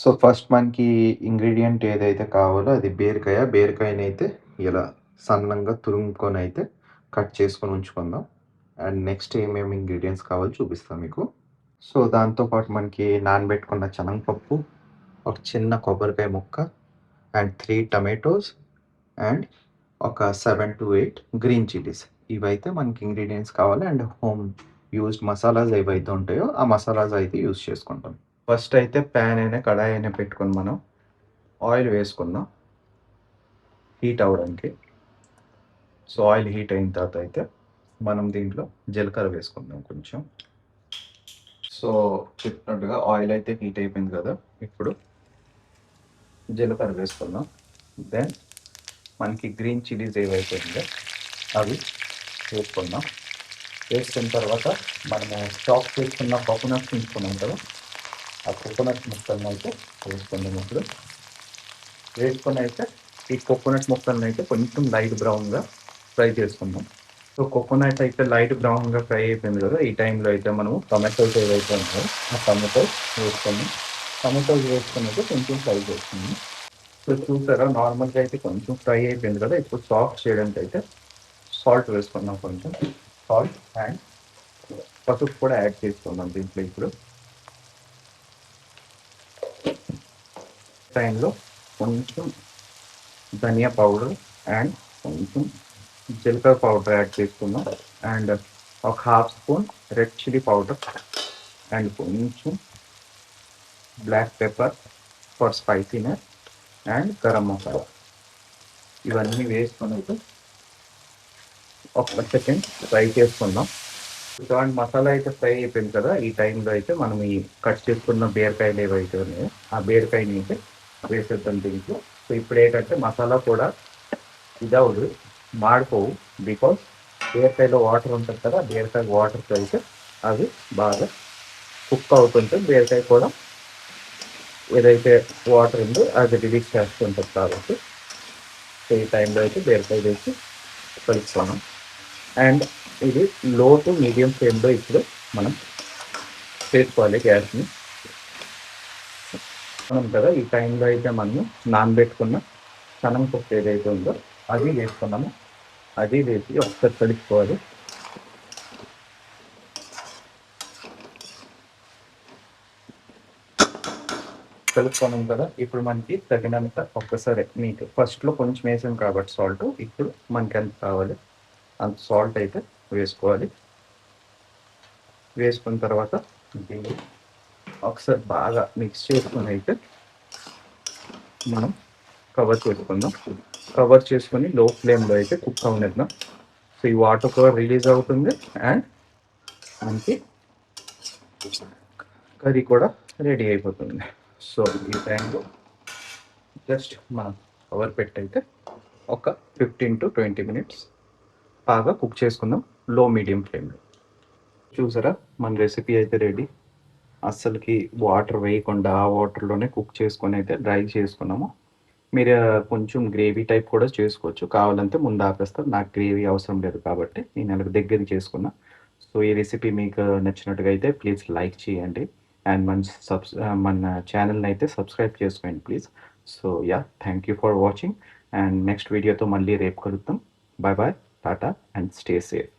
So, first మనకి ingredient ఏదైతే కావాలో అది బీరకాయ. బీరకాయనైతే ఇలా సన్నంగా తురుముకొనైతే కట్ చేసుకొని ఉంచుకుందాం. అండ్ నెక్స్ట్ ఏమేమి ఇంగ్రీడియెంట్స్ కావాలో చూపిస్తా మీకు. సో, దాంతో పాటు మనకి నానబెట్టుకున్న శనగపప్పు, ఒక చిన్న కొబ్బరికాయ ముక్క, అండ్ 3 టమాటోస్, అండ్ ఒక 7-8 గ్రీన్ చిల్లీస్. ఇవైతే మనకి ఇంగ్రీడియెంట్స్ కావాలి. అండ్ హోమ్ యూజ్డ్ మసాలాస్ ఏవైతే ఉంటాయో, ఆ మసాలాస్ అయితే యూజ్ చేసుకుంటాం. ఫస్ట్ అయితే ప్యాన్ అయినా, కడాయి అయినా పెట్టుకొని మనం ఆయిల్ వేసుకుందాం హీట్ అవ్వడానికి. సో, ఆయిల్ హీట్ అయిన తర్వాత అయితే మనం దీంట్లో జీలకర్ర వేసుకుందాం కొంచెం. సో, చెప్పినట్టుగా ఆయిల్ అయితే హీట్ అయిపోయింది కదా! ఇప్పుడు జీలకర్ర వేసుకుందాం. దెన్ మనకి గ్రీన్ చిల్లీస్ ఏవైతే ఉందో అవి వేసుకుందాం. వేసుకున్న తర్వాత మనము స్టాక్ చేసుకున్న కోకోనట్ తీసుకున్నాం కదా! ఆ కోకోనట్ ముక్కలను అయితే వేసుకుందాం ఇప్పుడు. వేసుకొని అయితే ఈ కోకోనట్ ముక్కలను అయితే కొంచెం లైట్ బ్రౌన్‌గా ఫ్రై చేసుకుందాం. సో, కోకోనట్ అయితే లైట్ బ్రౌన్‌గా ఫ్రై అయిపోయింది కదా! ఈ టైంలో అయితే మనము టమాటోస్ ఏవైతే ఉన్నాయో ఆ టమాటోస్ వేసుకొని, టమాటోస్ వేసుకొని అయితే కొంచెం ఫ్రై చేసుకుందాం. సో, చూసారా నార్మల్‌గా అయితే కొంచెం ఫ్రై అయిపోయింది కదా! ఇప్పుడు సాఫ్ట్ చేయడానికి అయితే సాల్ట్ వేసుకుందాం కొంచెం. సాల్ట్ అండ్ పసుపు కూడా యాడ్ చేసుకుందాం దీంట్లో ఇప్పుడు. టైంలో కొంచెం ధనియా పౌడర్ అండ్ కొంచెం జీలకర్ర పౌడర్ యాడ్ చేసుకుందాం. అండ్ ఒక half spoon red chilli powder and కొంచెం black pepper for spiciness and garam masala. ఇవన్నీ వేసుకొని అయితే ఒక సెకండ్ ఫ్రై చేసుకుందాం. అండ్ మసాలా అయితే ఫ్రై అయిపోయింది కదా! ఈ టైంలో అయితే మనం ఈ కట్ చేసుకున్న బీరకాయలు ఏవైతే ఉన్నాయో ఆ బీరకాయని అయితే వేసేద్దాం దీంట్లో. సో, ఇప్పుడు ఏంటంటే మసాలా కూడా ఇదవ్వదు, మాడిపోవు. బికాస్ బీరకాయలో వాటర్ ఉంటుంది కదా! బీరకాయ వాటర్‌తో అయితే అవి బాగా కుక్ అవుతుంటే బీరకాయ కూడా ఏదైతే వాటర్ ఉందో అది రిలీజ్ చేస్తుంటది కాబట్టి. సో, ఈ టైంలో అయితే బీరకాయ వేసి కలుపుకున్నాం. అండ్ ఇది లో టు మీడియం ఫ్లేమ్‌లో ఇప్పుడు మనం చేసుకోవాలి గ్యాస్‌ని. అవును కదా! ఈ టైంలో అయితే మనము నానబెట్టుకున్న శనగపప్పు ఏదైతే ఉందో అది వేసుకున్నాము. అది వేసి ఒకసారి కలుపుకోవాలి. కలుపుకున్నాం కదా! ఇప్పుడు మనకి తగినంత ఒక్కసారి మీకు ఫస్ట్‌లో కొంచెం వేసాం కాబట్టి సాల్టు. ఇప్పుడు మనకి ఎంత కావాలి అంత సాల్ట్ అయితే వేసుకోవాలి. వేసుకున్న తర్వాత దీన్ని ఒకసారి బాగా మిక్స్ చేసుకొని అయితే మనం కవర్ చేసుకుందాం. కవర్ చేసుకొని లో ఫ్లేమ్‌లో అయితే కుక్ అవ్వనిద్దాం. సో, ఈ వాటర్ కూడా రిలీజ్ అవుతుంది. అండ్ మనకి కర్రీ కూడా రెడీ అయిపోతుంది. సో, ఈ టైంలో జస్ట్ మనం కవర్ పెట్టయితే ఒక 15-20 మినిట్స్ బాగా కుక్ చేసుకుందాం లో మీడియం ఫ్లేమ్‌లో. చూసారా మన రెసిపీ అయితే రెడీ. అస్సలకి వాటర్ వేయకుండా ఆ వాటర్‌లోనే కుక్ చేసుకొని అయితే డ్రై చేసుకున్నాము. మీరు కొంచెం గ్రేవీ టైప్ కూడా చేసుకోవచ్చు. కావాలంటే ముందు ఆపేస్తారు. నాకు గ్రేవీ అవసరం లేదు కాబట్టి నేను అలాగ దగ్గరికి చేసుకున్నా. సో, ఈ రెసిపీ మీకు నచ్చినట్టుగా అయితే ప్లీజ్ లైక్ చేయండి. అండ్ మన ఛానెల్‌ని అయితే సబ్స్క్రైబ్ చేసుకోండి please. So, yah! Thank you for watching. And next వీడియోతో మళ్ళీ రేపు కలుద్దాం. Bye bye. Tata and stay safe.